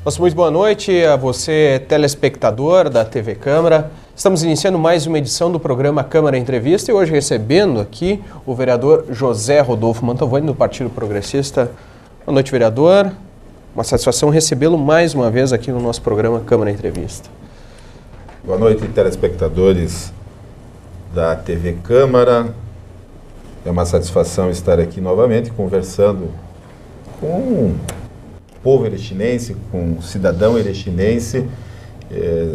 Nossa, muito boa noite a você, telespectador da TV Câmara. Estamos iniciando mais uma edição do programa Câmara Entrevista e hoje recebendo aqui o vereador José Rodolfo Mantovani, do Partido Progressista. Boa noite, vereador. Uma satisfação recebê-lo mais uma vez aqui no nosso programa Câmara Entrevista. Boa noite, telespectadores da TV Câmara. É uma satisfação estar aqui novamente conversando com o povo erechinense, com o cidadão erechinense,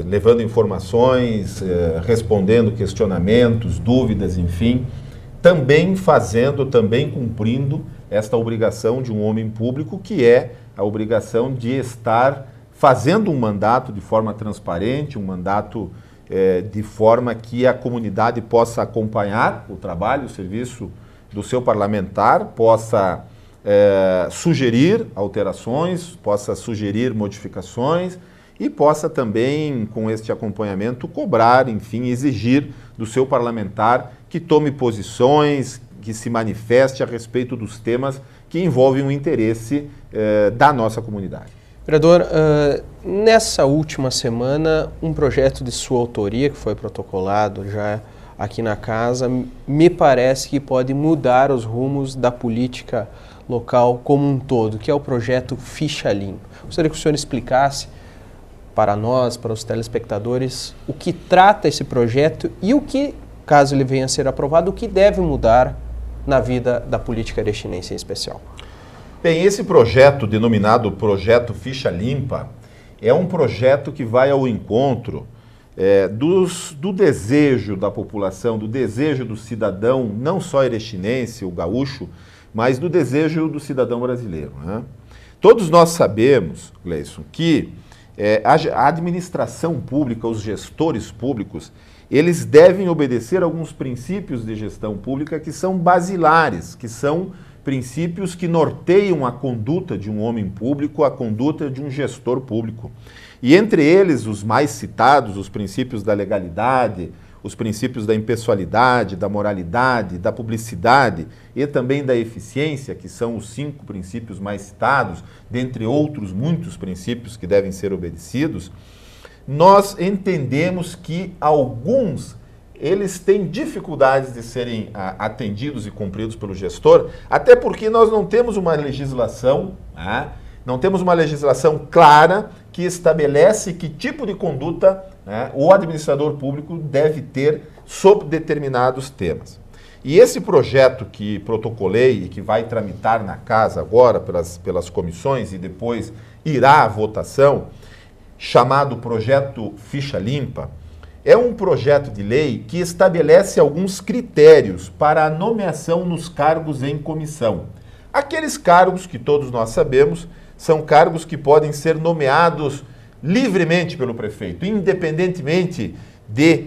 levando informações, respondendo questionamentos, dúvidas, enfim, também cumprindo esta obrigação de um homem público, que é a obrigação de estar fazendo um mandato de forma transparente, um mandato de forma que a comunidade possa acompanhar o trabalho, o serviço do seu parlamentar, possa sugerir alterações, possa sugerir modificações e possa também, com este acompanhamento, cobrar, enfim, exigir do seu parlamentar que tome posições, que se manifeste a respeito dos temas que envolvem o interesse da nossa comunidade. Vereador, nessa última semana, um projeto de sua autoria, que foi protocolado já aqui na casa, me parece que pode mudar os rumos da política local como um todo, que é o projeto Ficha Limpa. Gostaria que o senhor explicasse para nós, para os telespectadores, o que trata esse projeto e o que, caso ele venha a ser aprovado, o que deve mudar na vida da política erechinense em especial. Bem, esse projeto, denominado Projeto Ficha Limpa, é um projeto que vai ao encontro do desejo da população, do desejo do cidadão, não só erechinense, o gaúcho, mas do desejo do cidadão brasileiro, né? Todos nós sabemos, Gleison, que a administração pública, os gestores públicos, eles devem obedecer a alguns princípios de gestão pública que são basilares, que são princípios que norteiam a conduta de um homem público, a conduta de um gestor público. E entre eles, os mais citados, os princípios da legalidade, os princípios da impessoalidade, da moralidade, da publicidade e também da eficiência, que são os 5 princípios mais citados, dentre outros muitos princípios que devem ser obedecidos, nós entendemos que alguns eles têm dificuldades de serem atendidos e cumpridos pelo gestor, até porque nós não temos uma legislação, não temos uma legislação clara que estabelece que tipo de conduta o administrador público deve ter sobre determinados temas. E esse projeto que protocolei e que vai tramitar na casa agora pelas comissões e depois irá à votação, chamado Projeto Ficha Limpa, é um projeto de lei que estabelece alguns critérios para a nomeação nos cargos em comissão. Aqueles cargos que todos nós sabemos são cargos que podem ser nomeados livremente pelo prefeito, independentemente de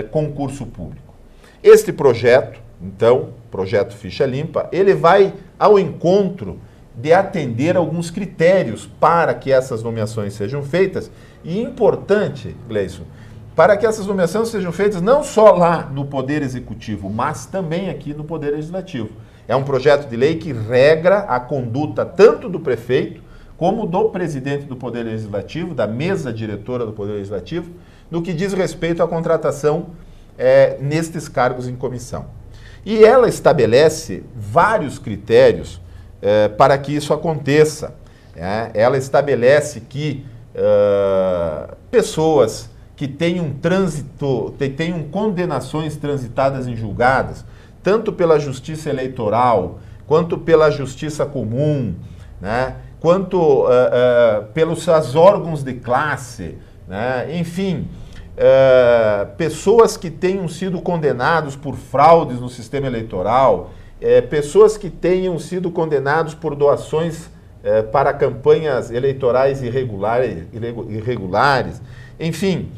concurso público. Este projeto, então, Projeto Ficha Limpa, ele vai ao encontro de atender alguns critérios para que essas nomeações sejam feitas. E importante, Gleison, para que essas nomeações sejam feitas não só lá no Poder Executivo, mas também aqui no Poder Legislativo. É um projeto de lei que regra a conduta tanto do prefeito como do presidente do Poder Legislativo, da mesa diretora do Poder Legislativo, no que diz respeito à contratação nestes cargos em comissão. E ela estabelece vários critérios para que isso aconteça. Ela estabelece que pessoas que tenham condenações transitadas em julgadas, tanto pela Justiça Eleitoral, quanto pela Justiça Comum, quanto pelos órgãos de classe, enfim, pessoas que tenham sido condenados por fraudes no sistema eleitoral, pessoas que tenham sido condenados por doações para campanhas eleitorais irregulares, enfim.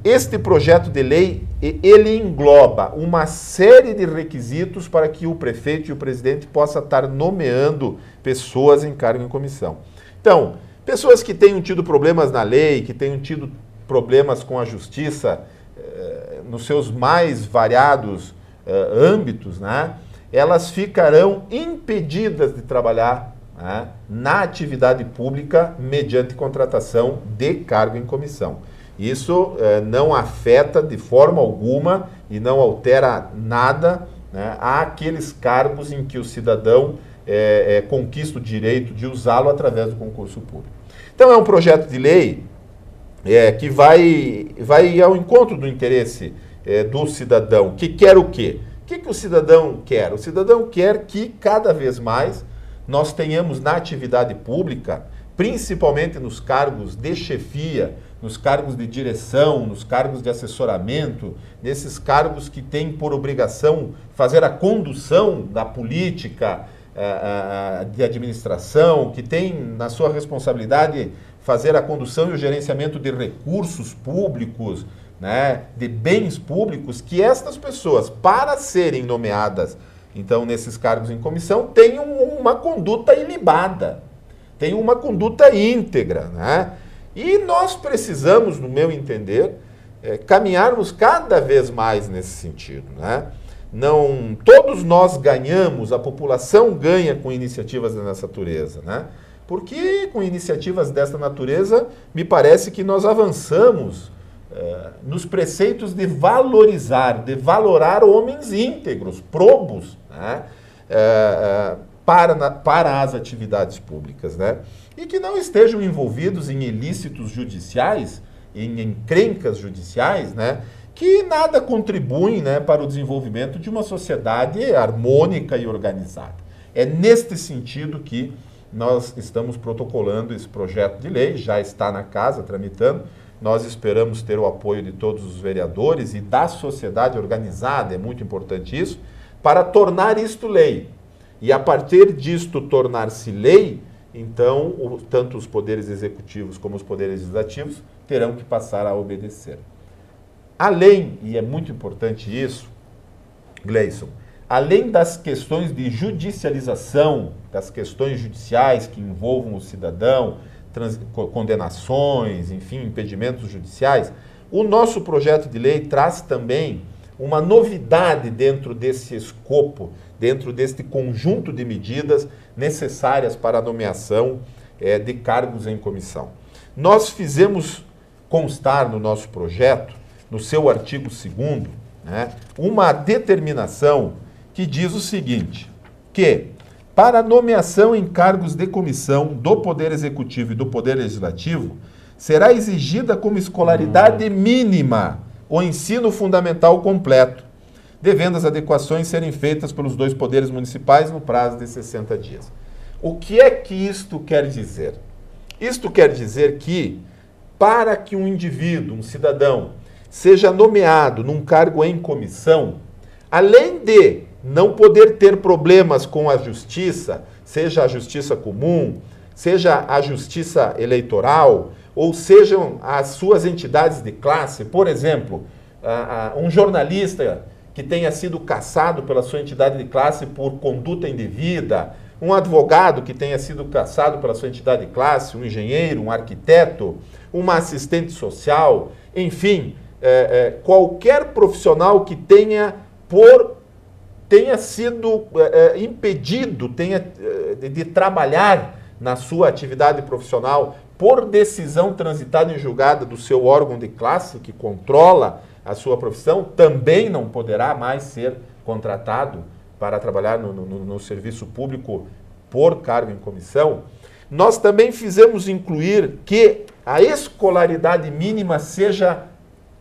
Este projeto de lei, ele engloba uma série de requisitos para que o prefeito e o presidente possam estar nomeando pessoas em cargo em comissão. Então, pessoas que tenham tido problemas na lei, que tenham tido problemas com a justiça, nos seus mais variados âmbitos, elas ficarão impedidas de trabalhar né, na atividade pública mediante contratação de cargo em comissão. Isso não afeta de forma alguma e não altera nada, né, àqueles cargos em que o cidadão conquista o direito de usá-lo através do concurso público. Então é um projeto de lei que vai ao encontro do interesse do cidadão, que quer o quê? O que o cidadão quer? O cidadão quer que cada vez mais nós tenhamos na atividade pública, principalmente nos cargos de chefia, nos cargos de direção, nos cargos de assessoramento, nesses cargos que têm por obrigação fazer a condução da política de administração, que tem na sua responsabilidade fazer a condução e o gerenciamento de recursos públicos, né, de bens públicos, que estas pessoas, para serem nomeadas, então, nesses cargos em comissão, tenham uma conduta ilibada, tenham uma conduta íntegra, né? E nós precisamos, no meu entender, caminharmos cada vez mais nesse sentido, né? Não, todos nós ganhamos, a população ganha com iniciativas dessa natureza, né? Porque com iniciativas dessa natureza, me parece que nós avançamos nos preceitos de valorar homens íntegros, probos, né? Para as atividades públicas, né? E que não estejam envolvidos em ilícitos judiciais, em encrencas judiciais, né? Que nada contribuem, né, para o desenvolvimento de uma sociedade harmônica e organizada. É neste sentido que nós estamos protocolando esse projeto de lei, já está na casa tramitando. Nós esperamos ter o apoio de todos os vereadores e da sociedade organizada, é muito importante isso, para tornar isto lei. E a partir disto tornar-se lei, então, tanto os poderes executivos como os poderes legislativos terão que passar a obedecer. Além, e é muito importante isso, Gleison, além das questões de judicialização, das questões judiciais que envolvam o cidadão, condenações, enfim, impedimentos judiciais, o nosso projeto de lei traz também uma novidade dentro desse escopo, dentro deste conjunto de medidas necessárias para a nomeação de cargos em comissão. Nós fizemos constar no nosso projeto, no seu artigo 2º, né, uma determinação que diz o seguinte, que para nomeação em cargos de comissão do Poder Executivo e do Poder Legislativo, será exigida como escolaridade mínima o ensino fundamental completo, devendo as adequações serem feitas pelos dois poderes municipais no prazo de 60 dias. O que é que isto quer dizer? Isto quer dizer que, para que um indivíduo, um cidadão, seja nomeado num cargo em comissão, além de não poder ter problemas com a justiça, seja a justiça comum, seja a justiça eleitoral, ou sejam as suas entidades de classe, por exemplo, um jornalista que tenha sido cassado pela sua entidade de classe por conduta indevida, um advogado que tenha sido cassado pela sua entidade de classe, um engenheiro, um arquiteto, uma assistente social, enfim, qualquer profissional que tenha sido impedido de trabalhar na sua atividade profissional por decisão transitada em julgado do seu órgão de classe que controla a sua profissão, também não poderá mais ser contratado para trabalhar no serviço público por cargo em comissão. Nós também fizemos incluir que a escolaridade mínima seja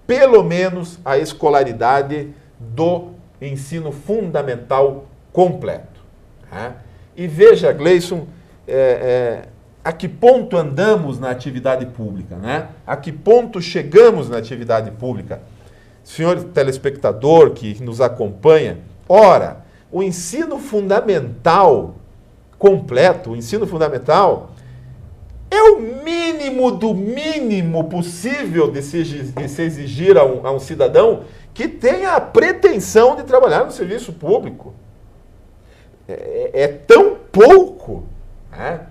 pelo menos a escolaridade do ensino fundamental completo. Né? E veja, Gleison, a que ponto andamos na atividade pública, né? A que ponto chegamos na atividade pública? Senhor telespectador que nos acompanha, ora, o ensino fundamental completo, o ensino fundamental é o mínimo do mínimo possível de se exigir a um cidadão que tenha a pretensão de trabalhar no serviço público. É tão pouco, né,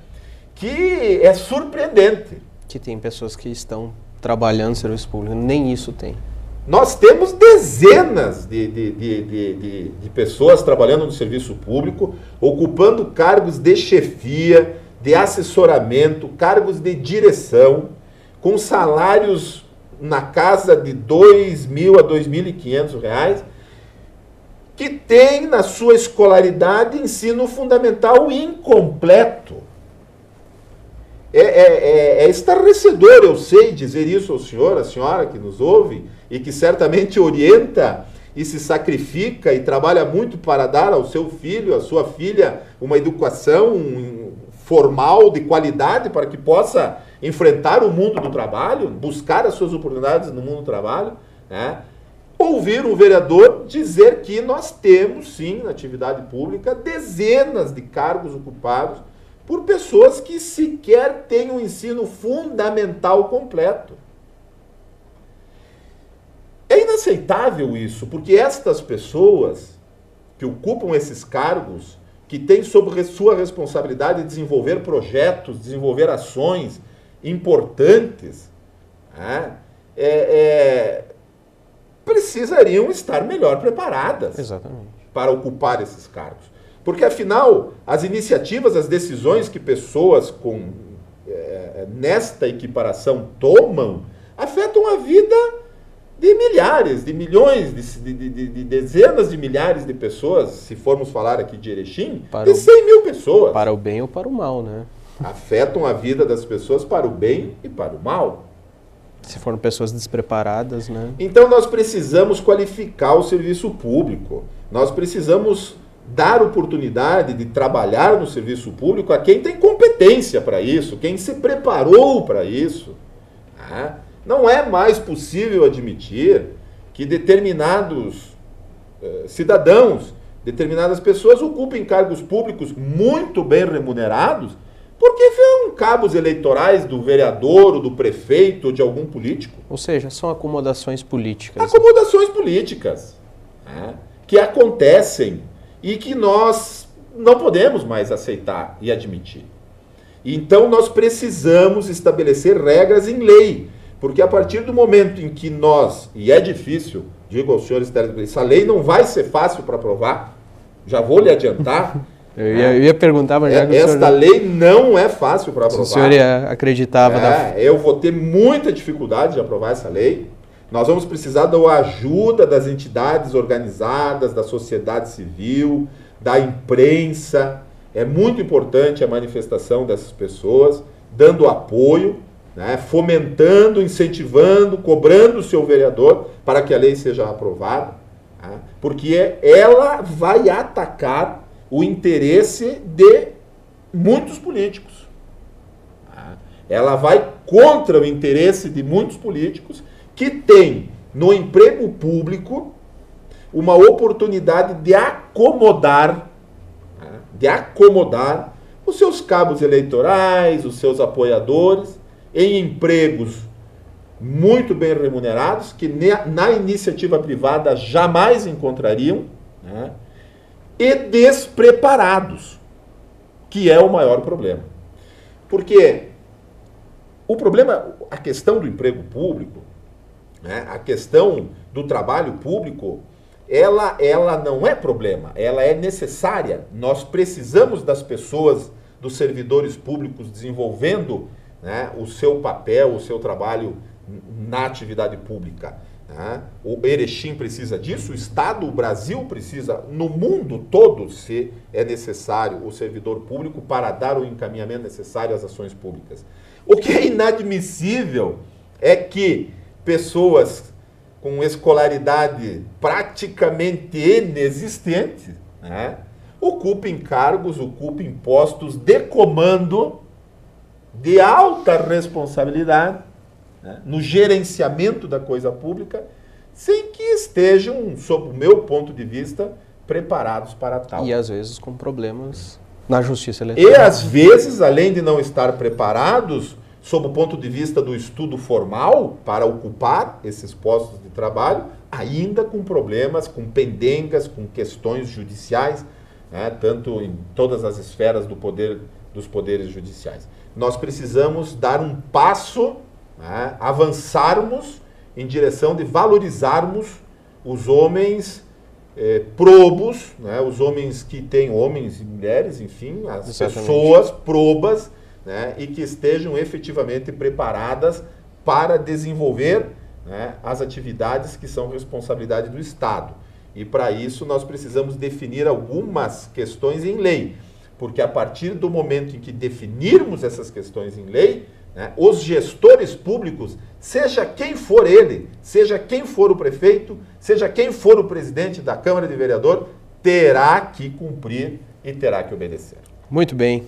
que é surpreendente. Que tem pessoas que estão trabalhando no serviço público, nem isso tem. Nós temos dezenas de pessoas trabalhando no serviço público, ocupando cargos de chefia, de assessoramento, cargos de direção, com salários na casa de R$2.000 a R$2.500, que tem na sua escolaridade ensino fundamental incompleto. É estarrecedor, eu sei dizer isso ao senhor, à senhora que nos ouve, e que certamente orienta e se sacrifica e trabalha muito para dar ao seu filho, à sua filha, uma educação formal, de qualidade, para que possa enfrentar o mundo do trabalho, buscar as suas oportunidades no mundo do trabalho, né? Ouvir um vereador dizer que nós temos, sim, na atividade pública, dezenas de cargos ocupados por pessoas que sequer têm um ensino fundamental completo. É inaceitável isso, porque estas pessoas que ocupam esses cargos, que têm sob sua responsabilidade desenvolver projetos, desenvolver ações importantes, né, precisariam estar melhor preparadas. Exatamente. Para ocupar esses cargos. Porque, afinal, as iniciativas, as decisões que pessoas nesta equiparação tomam afetam a vida de milhares, de milhões, de dezenas de milhares de pessoas, se formos falar aqui de Erechim, de 100 mil pessoas. Para o bem ou para o mal, né? Afetam a vida das pessoas para o bem e para o mal. Se foram pessoas despreparadas, né? Então nós precisamos qualificar o serviço público. Nós precisamos dar oportunidade de trabalhar no serviço público a quem tem competência para isso, quem se preparou para isso. Não é mais possível admitir que determinados cidadãos, determinadas pessoas ocupem cargos públicos muito bem remunerados porque são cabos eleitorais do vereador, ou do prefeito, ou de algum político. Ou seja, são acomodações políticas. Acomodações políticas, né, que acontecem e que nós não podemos mais aceitar e admitir. Então nós precisamos estabelecer regras em lei, porque a partir do momento em que nós, e é difícil, digo aos senhores, essa lei não vai ser fácil para aprovar, já vou lhe adiantar. Eu ia perguntar, mas já que esta lei não é fácil para aprovar. Se o senhor acreditava... Eu vou ter muita dificuldade de aprovar essa lei. Nós vamos precisar da ajuda das entidades organizadas, da sociedade civil, da imprensa. É muito importante a manifestação dessas pessoas, dando apoio, né, fomentando, incentivando, cobrando o seu vereador para que a lei seja aprovada, né, porque ela vai atacar o interesse de muitos políticos. Ela vai contra o interesse de muitos políticos que têm no emprego público uma oportunidade de acomodar os seus cabos eleitorais, os seus apoiadores, em empregos muito bem remunerados, que na iniciativa privada jamais encontrariam, né, e despreparados, que é o maior problema. Porque o problema, a questão do emprego público, né, a questão do trabalho público, ela não é problema, ela é necessária. Nós precisamos das pessoas, dos servidores públicos desenvolvendo, né, o seu papel, o seu trabalho na atividade pública. O Erechim precisa disso, o Estado, o Brasil precisa, no mundo todo, se é necessário o servidor público para dar o encaminhamento necessário às ações públicas. O que é inadmissível é que pessoas com escolaridade praticamente inexistente, né, ocupem cargos, ocupem postos de comando de alta responsabilidade, né, no gerenciamento da coisa pública, sem que estejam, sob o meu ponto de vista, preparados para tal. E às vezes com problemas na justiça eleitoral. E às vezes, além de não estar preparados, sob o ponto de vista do estudo formal, para ocupar esses postos de trabalho, ainda com problemas, com pendengas, com questões judiciais, né, tanto em todas as esferas dos poderes judiciais. Nós precisamos dar um passo, né, avançarmos em direção de valorizarmos os homens probos, né? Os homens que têm, homens e mulheres, enfim, as Exatamente. pessoas probas, né? E que estejam efetivamente preparadas para desenvolver, né, as atividades que são responsabilidade do Estado. E para isso nós precisamos definir algumas questões em lei, porque a partir do momento em que definirmos essas questões em lei, né, os gestores públicos, seja quem for ele, seja quem for o prefeito, seja quem for o presidente da Câmara de Vereadores, terá que cumprir e terá que obedecer. Muito bem.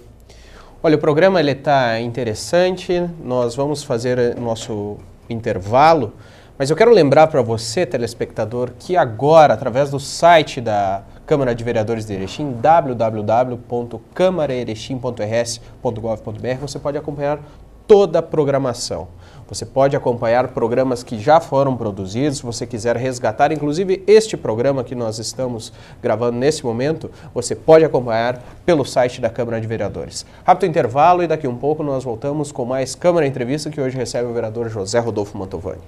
Olha, o programa está interessante, nós vamos fazer nosso intervalo, mas eu quero lembrar para você, telespectador, que agora, através do site da Câmara de Vereadores de Erechim, www.camaraerechim.rs.gov.br, você pode acompanhar toda a programação. Você pode acompanhar programas que já foram produzidos, se você quiser resgatar, inclusive este programa que nós estamos gravando nesse momento, você pode acompanhar pelo site da Câmara de Vereadores. Rápido intervalo e daqui a um pouco nós voltamos com mais Câmara Entrevista, que hoje recebe o vereador José Rodolfo Mantovani.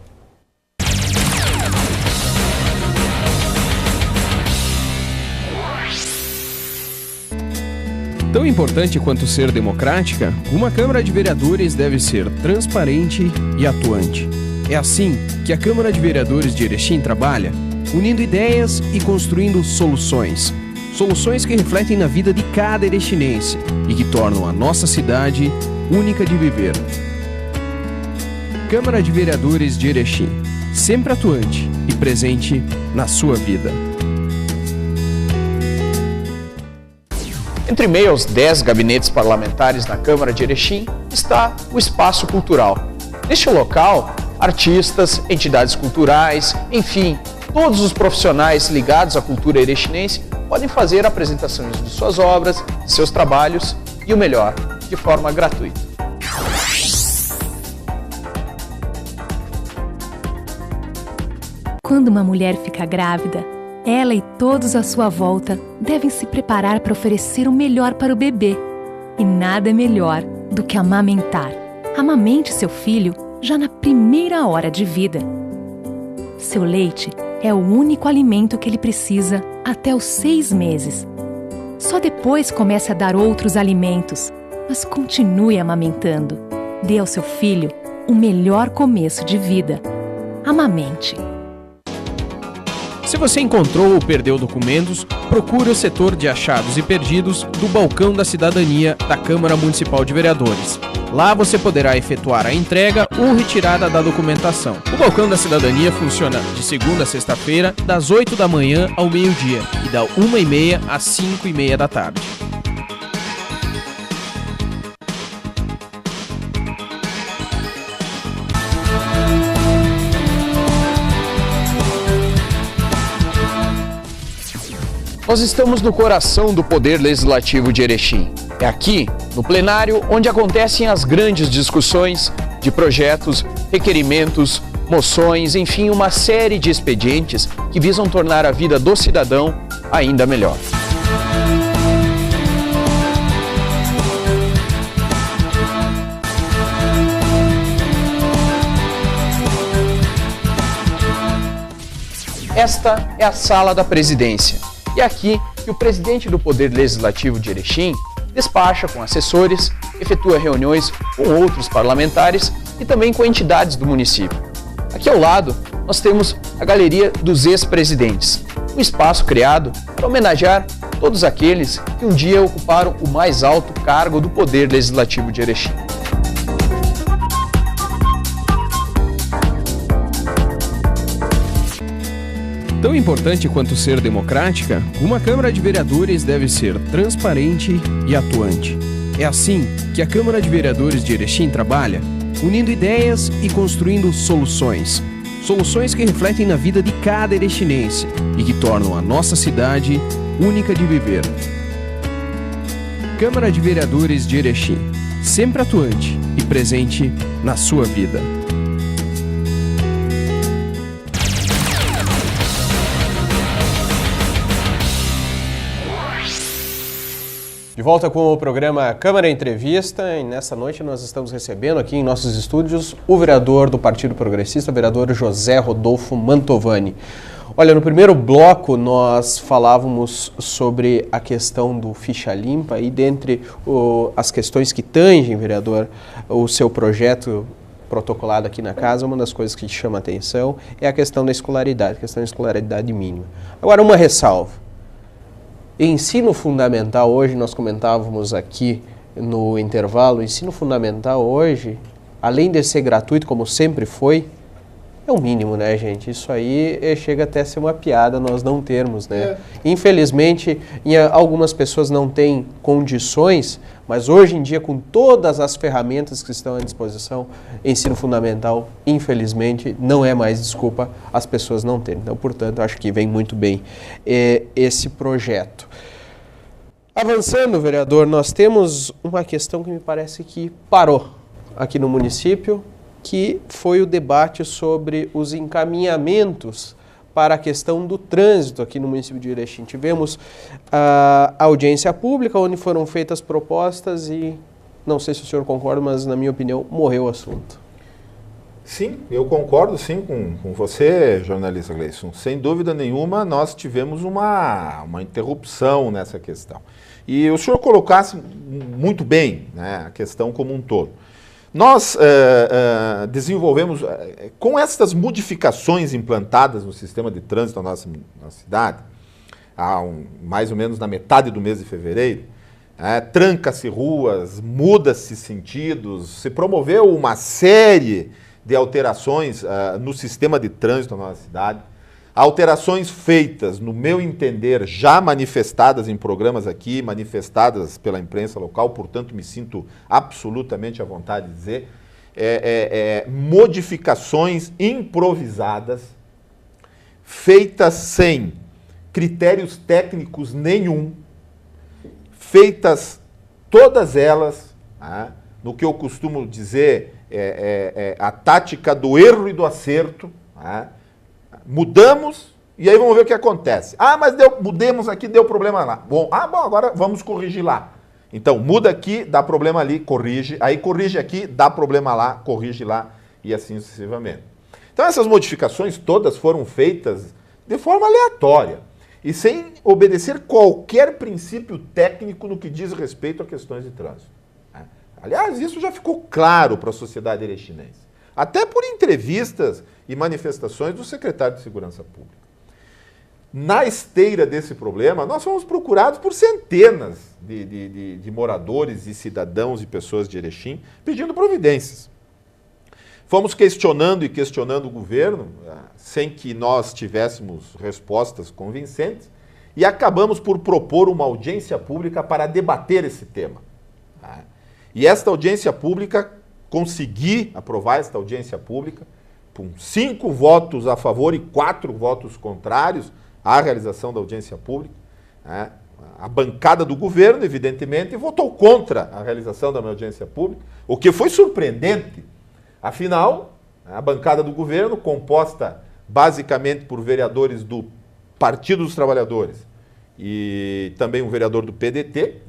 Tão importante quanto ser democrática, uma Câmara de Vereadores deve ser transparente e atuante. É assim que a Câmara de Vereadores de Erechim trabalha, unindo ideias e construindo soluções. Soluções que refletem na vida de cada erechinense e que tornam a nossa cidade única de viver. Câmara de Vereadores de Erechim, sempre atuante e presente na sua vida. Entre meio aos 10 gabinetes parlamentares na Câmara de Erechim está o Espaço Cultural. Neste local, artistas, entidades culturais, enfim, todos os profissionais ligados à cultura erechinense podem fazer apresentações de suas obras, de seus trabalhos e o melhor, de forma gratuita. Quando uma mulher fica grávida, ela e todos à sua volta devem se preparar para oferecer o melhor para o bebê. E nada é melhor do que amamentar. Amamente seu filho já na primeira hora de vida. Seu leite é o único alimento que ele precisa até os 6 meses. Só depois comece a dar outros alimentos, mas continue amamentando. Dê ao seu filho o melhor começo de vida. Amamente. Se você encontrou ou perdeu documentos, procure o setor de achados e perdidos do Balcão da Cidadania da Câmara Municipal de Vereadores. Lá você poderá efetuar a entrega ou retirada da documentação. O Balcão da Cidadania funciona de segunda a sexta-feira, das 8 da manhã ao meio-dia e da 1h30 às 5h30 da tarde. Nós estamos no coração do Poder Legislativo de Erechim. É aqui, no plenário, onde acontecem as grandes discussões de projetos, requerimentos, moções, enfim, uma série de expedientes que visam tornar a vida do cidadão ainda melhor. Esta é a sala da presidência. E é aqui que o presidente do Poder Legislativo de Erechim despacha com assessores, efetua reuniões com outros parlamentares e também com entidades do município. Aqui ao lado, nós temos a Galeria dos Ex-Presidentes, um espaço criado para homenagear todos aqueles que um dia ocuparam o mais alto cargo do Poder Legislativo de Erechim. Tão importante quanto ser democrática, uma Câmara de Vereadores deve ser transparente e atuante. É assim que a Câmara de Vereadores de Erechim trabalha, unindo ideias e construindo soluções. Soluções que refletem na vida de cada erechinense e que tornam a nossa cidade única de viver. Câmara de Vereadores de Erechim, sempre atuante e presente na sua vida. De volta com o programa Câmara Entrevista, e nessa noite nós estamos recebendo aqui em nossos estúdios o vereador do Partido Progressista, o vereador José Rodolfo Mantovani. Olha, no primeiro bloco nós falávamos sobre a questão do ficha limpa e dentre as questões que tangem, vereador, o seu projeto protocolado aqui na casa, uma das coisas que chama a atenção é a questão da escolaridade mínima. Agora, uma ressalva. Ensino fundamental hoje, nós comentávamos aqui no intervalo, o ensino fundamental hoje, além de ser gratuito, como sempre foi, é o mínimo, né, gente? Isso aí chega até a ser uma piada nós não termos, né? Infelizmente, algumas pessoas não têm condições, mas hoje em dia, com todas as ferramentas que estão à disposição, ensino fundamental, infelizmente, não é mais desculpa as pessoas não terem. Então, portanto, acho que vem muito bem esse projeto. Avançando, vereador, nós temos uma questão que me parece que parou aqui no município, que foi o debate sobre os encaminhamentos para a questão do trânsito aqui no município de Erechim. Tivemos a audiência pública, onde foram feitas propostas e, não sei se o senhor concorda, mas na minha opinião, morreu o assunto. Sim, eu concordo sim com você, jornalista Gleison. Sem dúvida nenhuma, nós tivemos uma interrupção nessa questão. E o senhor colocasse muito bem, né, a questão como um todo. Nós desenvolvemos, com essas modificações implantadas no sistema de trânsito da nossa cidade, mais ou menos na metade do mês de fevereiro, tranca-se ruas, muda-se sentidos, se promoveu uma série de alterações no sistema de trânsito da nossa cidade, alterações feitas, no meu entender, já manifestadas em programas aqui, manifestadas pela imprensa local, portanto me sinto absolutamente à vontade de dizer, modificações improvisadas, feitas sem critérios técnicos nenhum, feitas todas elas, no que eu costumo dizer, a tática do erro e do acerto, mudamos e aí vamos ver o que acontece. Mas mudemos aqui, deu problema lá. Bom, agora vamos corrigir lá. Então, muda aqui, dá problema ali, corrige. Aí corrige aqui, dá problema lá, corrige lá e assim sucessivamente. Então, essas modificações todas foram feitas de forma aleatória e sem obedecer qualquer princípio técnico no que diz respeito a questões de trânsito. Aliás, isso já ficou claro para a sociedade erechinense. Até por entrevistas e manifestações do secretário de Segurança Pública. Na esteira desse problema, nós fomos procurados por centenas de moradores e cidadãos e pessoas de Erechim pedindo providências. Fomos questionando o governo, sem que nós tivéssemos respostas convincentes, e acabamos por propor uma audiência pública para debater esse tema. E esta audiência pública, consegui aprovar esta audiência pública, com 5 votos a favor e 4 votos contrários à realização da audiência pública. A bancada do governo, evidentemente, votou contra a realização da audiência pública, o que foi surpreendente. Afinal, a bancada do governo, composta basicamente por vereadores do Partido dos Trabalhadores e também um vereador do PDT,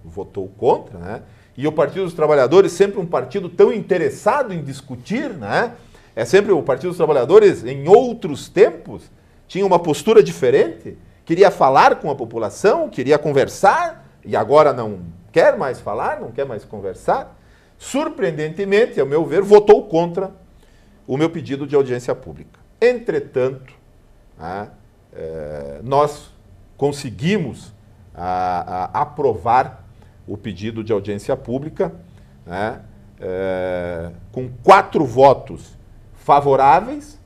votou contra, né? E o Partido dos Trabalhadores, sempre um partido tão interessado em discutir, né? É sempre o Partido dos Trabalhadores, em outros tempos, tinha uma postura diferente, queria falar com a população, queria conversar, e agora não quer mais falar, não quer mais conversar. Surpreendentemente, ao meu ver, votou contra o meu pedido de audiência pública. Entretanto, nós conseguimos aprovar o pedido de audiência pública, com 4 votos favoráveis,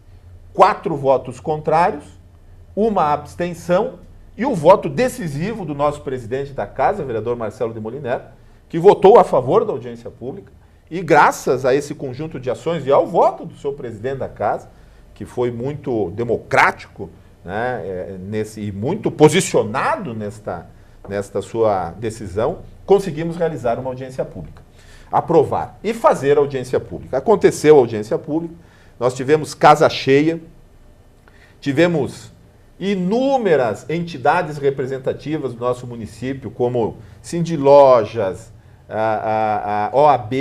4 votos contrários, uma abstenção e o voto decisivo do nosso presidente da casa, vereador Marcelo de Moliner, que votou a favor da audiência pública e graças a esse conjunto de ações e ao voto do seu presidente da casa, que foi muito democrático, né, e muito posicionado nesta sua decisão, conseguimos realizar uma audiência pública, aprovar e fazer a audiência pública. Aconteceu a audiência pública, nós tivemos casa cheia, tivemos inúmeras entidades representativas do nosso município, como Sindilojas, a OAB,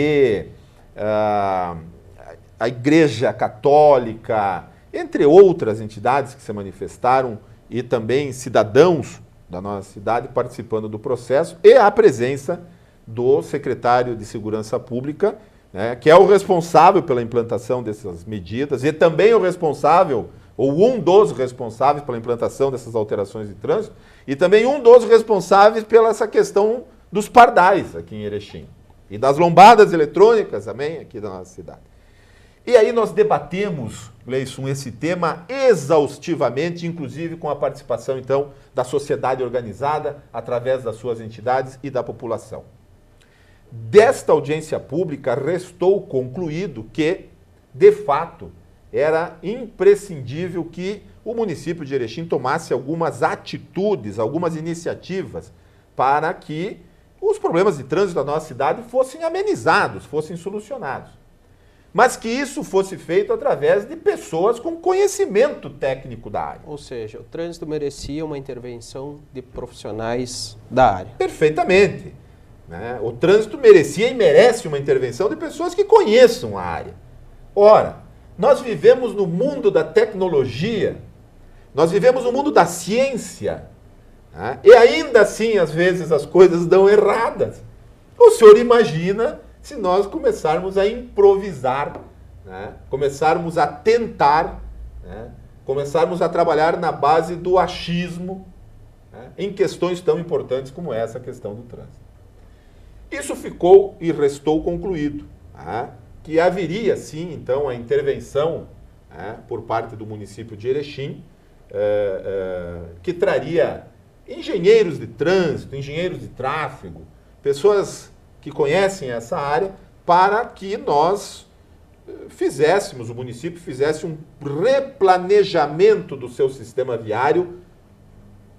a Igreja Católica, entre outras entidades que se manifestaram, e também cidadãos da nossa cidade participando do processo, e a presença do secretário de Segurança Pública, né, que é o responsável pela implantação dessas medidas, e também o responsável, ou um dos responsáveis pela implantação dessas alterações de trânsito, e também um dos responsáveis pela essa questão dos pardais aqui em Erechim, e das lombadas eletrônicas também aqui da nossa cidade. E aí nós debatemos, Gleison, esse tema exaustivamente, inclusive com a participação, então, da sociedade organizada, através das suas entidades e da população. Desta audiência pública, restou concluído que, de fato, era imprescindível que o município de Erechim tomasse algumas atitudes, algumas iniciativas, para que os problemas de trânsito da nossa cidade fossem amenizados, fossem solucionados. Mas que isso fosse feito através de pessoas com conhecimento técnico da área. Ou seja, o trânsito merecia uma intervenção de profissionais da área. Perfeitamente. Né? O trânsito merecia e merece uma intervenção de pessoas que conheçam a área. Ora, nós vivemos no mundo da tecnologia, nós vivemos no mundo da ciência, né? E ainda assim, às vezes, as coisas dão erradas. O senhor imagina se nós começarmos a improvisar, né? Começarmos a tentar, né? Começarmos a trabalhar na base do achismo, né? Em questões tão importantes como essa questão do trânsito. Isso ficou e restou concluído, né? Que haveria, sim, então, a intervenção, né, por parte do município de Erechim, que traria engenheiros de trânsito, engenheiros de tráfego, pessoas que conhecem essa área, para que nós fizéssemos, o município fizesse um replanejamento do seu sistema viário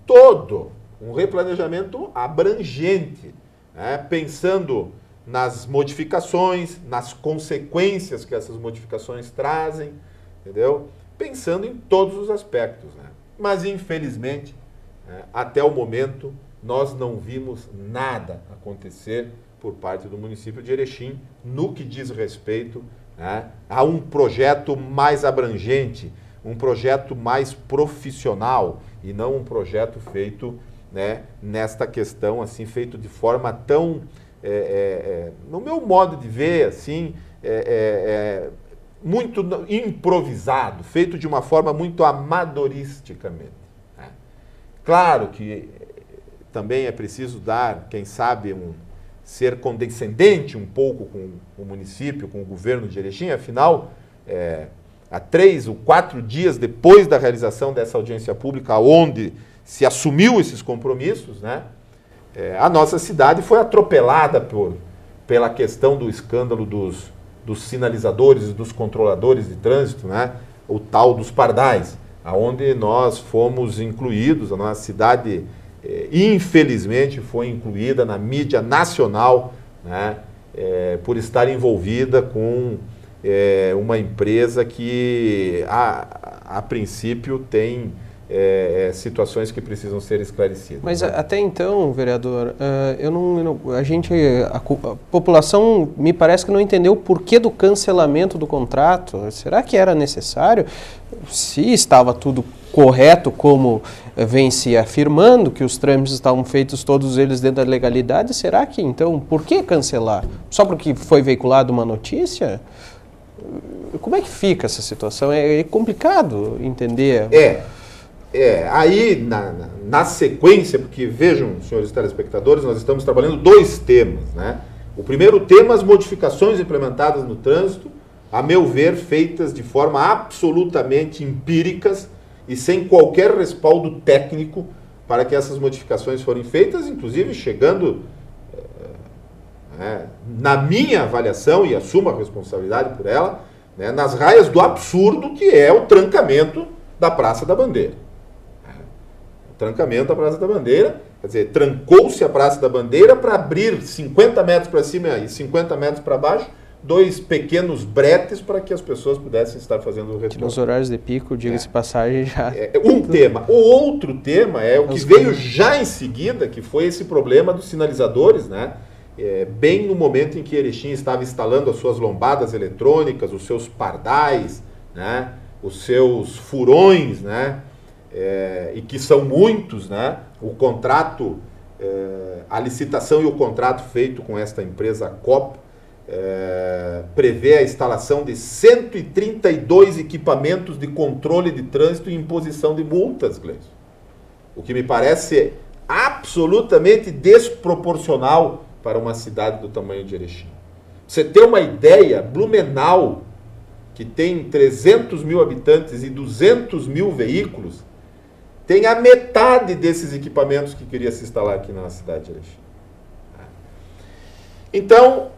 todo, um replanejamento abrangente, né, pensando nas modificações, nas consequências que essas modificações trazem, entendeu? Pensando em todos os aspectos, né? Mas, infelizmente, até o momento, nós não vimos nada acontecer por parte do município de Erechim no que diz respeito, né, a um projeto mais abrangente, um projeto mais profissional e não um projeto feito, né, nesta questão, assim, feito de forma tão, no meu modo de ver, assim, muito improvisado, feito de uma forma muito amadoristicamente, né? Claro que também é preciso dar, quem sabe, ser condescendente um pouco com o município, com o governo de Erechim, afinal, há 3 ou 4 dias depois da realização dessa audiência pública, onde se assumiu esses compromissos, né, a nossa cidade foi atropelada pela questão do escândalo dos sinalizadores e dos controladores de trânsito, né, o tal dos pardais, aonde nós fomos incluídos, a nossa cidade, infelizmente, foi incluída na mídia nacional, né, por estar envolvida com uma empresa que, a princípio, tem situações que precisam ser esclarecidas. Mas, né? Até então, vereador, a população me parece que não entendeu o porquê do cancelamento do contrato. Será que era necessário? Se estava tudo correto, como vem se afirmando, que os trâmites estavam feitos todos eles dentro da legalidade, será que então, por que cancelar? Só porque foi veiculada uma notícia? Como é que fica essa situação? É complicado entender. Aí na sequência, porque vejam, senhores telespectadores, nós estamos trabalhando 2 temas, né? O primeiro tema, as modificações implementadas no trânsito, a meu ver, feitas de forma absolutamente empíricas e sem qualquer respaldo técnico para que essas modificações forem feitas, inclusive chegando, na minha avaliação, e assumo a responsabilidade por ela, né, nas raias do absurdo que é o trancamento da Praça da Bandeira. Trancamento da Praça da Bandeira, quer dizer, trancou-se a Praça da Bandeira para abrir 50 metros para cima e 50 metros para baixo 2 pequenos bretes para que as pessoas pudessem estar fazendo o retorno. Nos horários de pico, diga-se passagem, já... Um tema. O outro tema é o que veio já em seguida, que foi esse problema dos sinalizadores, né? Bem no momento em que Erechim estava instalando as suas lombadas eletrônicas, os seus pardais, né? Os seus furões, né? E que são muitos, né? O contrato, a licitação e o contrato feito com esta empresa COP prevê a instalação de 132 equipamentos de controle de trânsito e imposição de multas, Gleison. O que me parece absolutamente desproporcional para uma cidade do tamanho de Erechim. Você ter uma ideia, Blumenau, que tem 300 mil habitantes e 200 mil veículos, tem a metade desses equipamentos que queria se instalar aqui na cidade de Erechim. Então,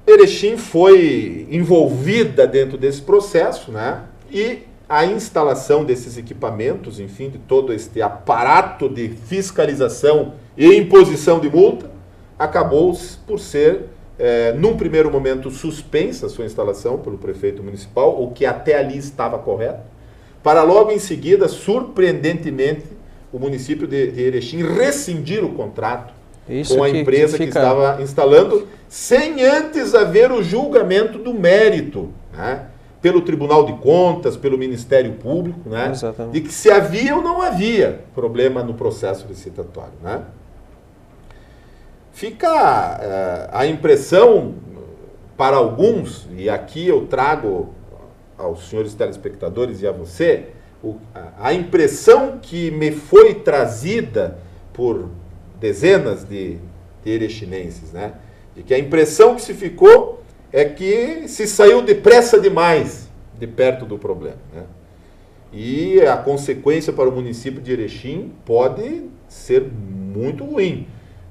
Erechim foi envolvida dentro desse processo, né? E a instalação desses equipamentos, enfim, de todo este aparato de fiscalização e imposição de multa, acabou por ser, num primeiro momento, suspensa a sua instalação pelo prefeito municipal, o que até ali estava correto, para logo em seguida, surpreendentemente, o município de Erechim rescindir o contrato com a empresa que estava instalando, sem antes haver o julgamento do mérito, né? Pelo Tribunal de Contas, pelo Ministério Público, né? De que se havia ou não havia problema no processo licitatório, né? Fica a impressão para alguns, e aqui eu trago aos senhores telespectadores e a você, a impressão que me foi trazida por dezenas de erechinenses, né? De que a impressão que se ficou é que se saiu depressa demais de perto do problema, né? E a consequência para o município de Erechim pode ser muito ruim,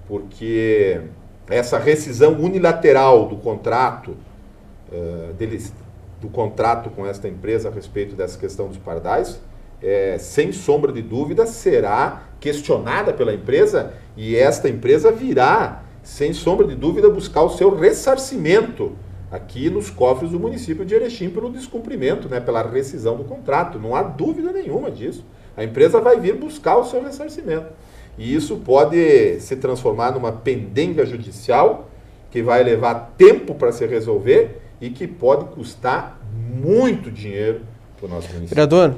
porque essa rescisão unilateral do contrato do contrato com esta empresa a respeito dessa questão dos pardais, sem sombra de dúvida, será questionada pela empresa, e esta empresa virá, sem sombra de dúvida, buscar o seu ressarcimento aqui nos cofres do município de Erechim pelo descumprimento, né, pela rescisão do contrato. Não há dúvida nenhuma disso. A empresa vai vir buscar o seu ressarcimento. E isso pode se transformar numa pendenga judicial que vai levar tempo para se resolver e que pode custar muito dinheiro para o nosso município. Vereador,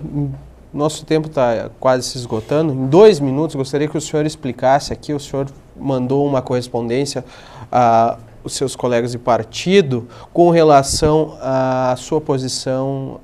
nosso tempo está quase se esgotando. Em 2 minutos, gostaria que o senhor explicasse aqui, o senhor mandou uma correspondência aos seus colegas de partido com relação à sua posição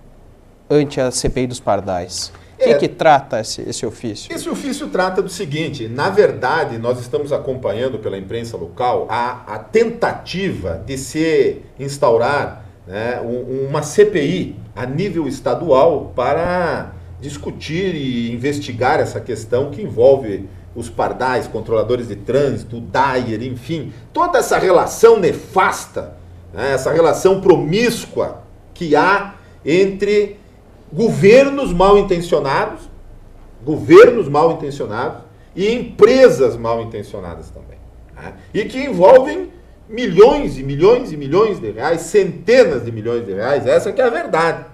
ante a CPI dos pardais. O que trata esse ofício? Esse ofício trata do seguinte: na verdade, nós estamos acompanhando pela imprensa local a tentativa de se instaurar, né, uma CPI a nível estadual para discutir e investigar essa questão que envolve os pardais, controladores de trânsito, o DAIR, enfim, toda essa relação nefasta, né, essa relação promíscua que há entre governos mal intencionados e empresas mal intencionadas também, né? E que envolvem milhões e milhões e milhões de reais, centenas de milhões de reais, essa que é a verdade.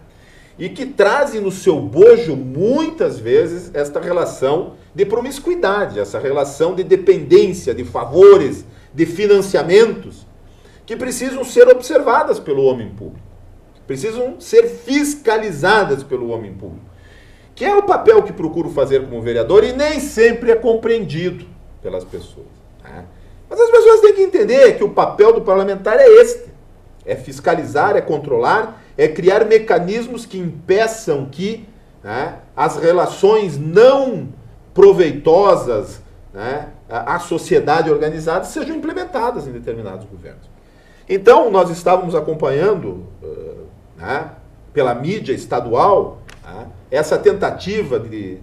E que trazem no seu bojo, muitas vezes, esta relação de promiscuidade, essa relação de dependência, de favores, de financiamentos, que precisam ser observadas pelo homem público. Precisam ser fiscalizadas pelo homem público, que é o papel que procuro fazer como vereador e nem sempre é compreendido pelas pessoas, né? Mas as pessoas têm que entender que o papel do parlamentar é este: é fiscalizar, é controlar, é criar mecanismos que impeçam que, né, as relações não proveitosas, né, à sociedade organizada sejam implementadas em determinados governos. Então, nós estávamos acompanhando pela mídia estadual, essa tentativa de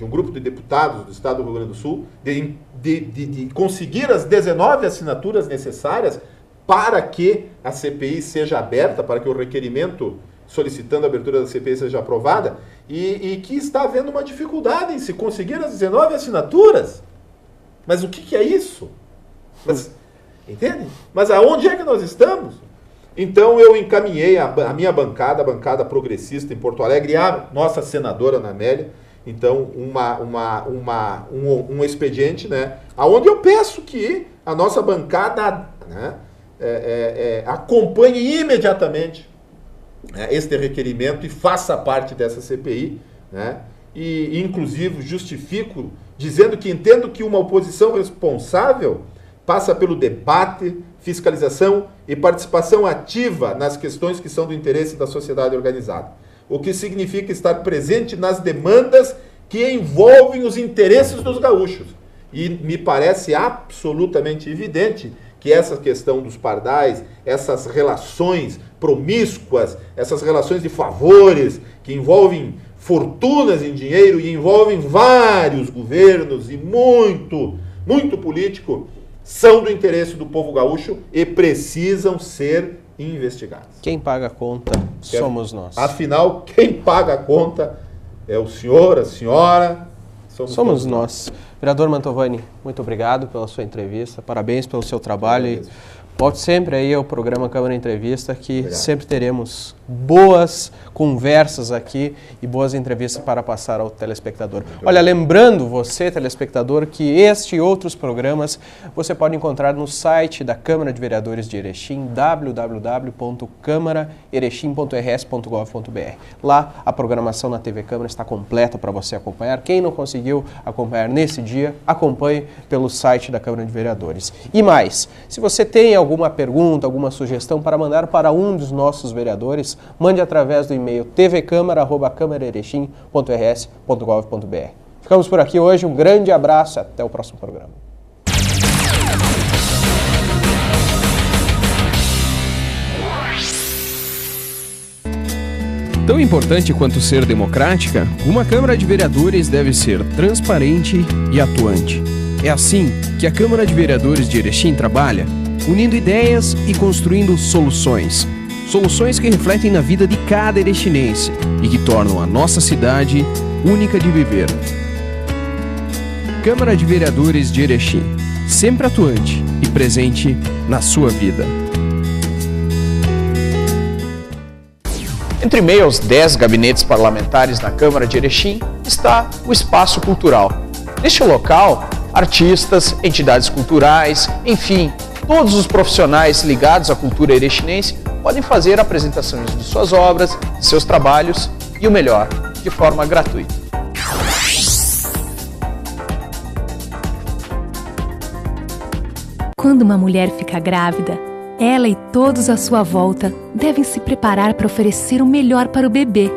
um grupo de deputados do Estado do Rio Grande do Sul de conseguir as 19 assinaturas necessárias para que a CPI seja aberta, para que o requerimento solicitando a abertura da CPI seja aprovada, e que está havendo uma dificuldade em se conseguir as 19 assinaturas. Mas o que é isso? Entende? Mas aonde é que nós estamos? Então eu encaminhei a minha bancada, a bancada progressista em Porto Alegre, e a nossa senadora Ana Amélia, então um expediente, né, onde eu peço que a nossa bancada, né, acompanhe imediatamente, né, este requerimento e faça parte dessa CPI, né, e inclusive justifico dizendo que entendo que uma oposição responsável passa pelo debate, fiscalização e participação ativa nas questões que são do interesse da sociedade organizada, o que significa estar presente nas demandas que envolvem os interesses dos gaúchos. E me parece absolutamente evidente que essa questão dos pardais, essas relações promíscuas, essas relações de favores que envolvem fortunas em dinheiro e envolvem vários governos e muito político, são do interesse do povo gaúcho e precisam ser investigados. Quem paga a conta somos nós. Afinal, quem paga a conta é o senhor, a senhora, somos nós. Vereador Mantovani, muito obrigado pela sua entrevista, parabéns pelo seu trabalho e volte sempre aí ao programa Câmara Entrevista, que sempre teremos boas conversas aqui e boas entrevistas para passar ao telespectador. Olha, lembrando você, telespectador, que este e outros programas você pode encontrar no site da Câmara de Vereadores de Erechim, www.câmaraerechim.rs.gov.br. Lá a programação na TV Câmara está completa para você acompanhar. Quem não conseguiu acompanhar nesse dia, acompanhe pelo site da Câmara de Vereadores. E mais, se você tem alguma pergunta, alguma sugestão para mandar para um dos nossos vereadores, mande através do e-mail tvcamara@camaraerechim.rs.gov.br. Ficamos por aqui hoje, um grande abraço e até o próximo programa. Tão importante quanto ser democrática, uma Câmara de Vereadores deve ser transparente e atuante. É assim que a Câmara de Vereadores de Erechim trabalha, unindo ideias e construindo soluções. Soluções que refletem na vida de cada erechinense e que tornam a nossa cidade única de viver. Câmara de Vereadores de Erechim, sempre atuante e presente na sua vida. Entre meio aos 10 gabinetes parlamentares na Câmara de Erechim está o Espaço Cultural. Neste local, artistas, entidades culturais, enfim, todos os profissionais ligados à cultura erechinense podem fazer apresentações de suas obras, de seus trabalhos e o melhor, de forma gratuita. Quando uma mulher fica grávida, ela e todos à sua volta devem se preparar para oferecer o melhor para o bebê.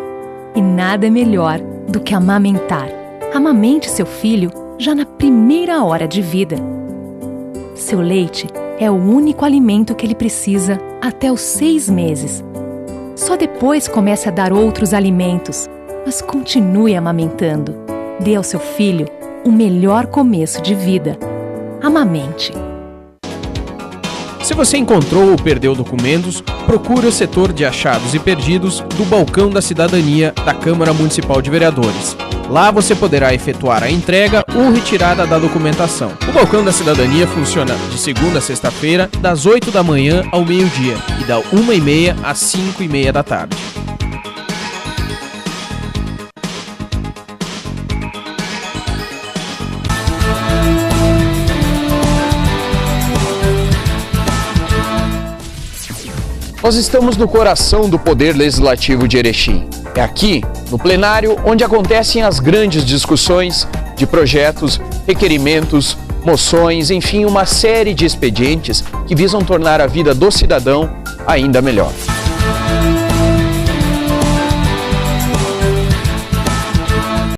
E nada é melhor do que amamentar. Amamente seu filho já na primeira hora de vida. Seu leite é o único alimento que ele precisa até os 6 meses. Só depois comece a dar outros alimentos, mas continue amamentando. Dê ao seu filho o melhor começo de vida. Amamente. Se você encontrou ou perdeu documentos, procure o setor de achados e perdidos do Balcão da Cidadania da Câmara Municipal de Vereadores. Lá você poderá efetuar a entrega ou retirada da documentação. O Balcão da Cidadania funciona de segunda a sexta-feira, das 8 da manhã ao meio-dia e da 1h30 às 5h30 da tarde. Nós estamos no coração do Poder Legislativo de Erechim. É aqui, no plenário, onde acontecem as grandes discussões de projetos, requerimentos, moções, enfim, uma série de expedientes que visam tornar a vida do cidadão ainda melhor.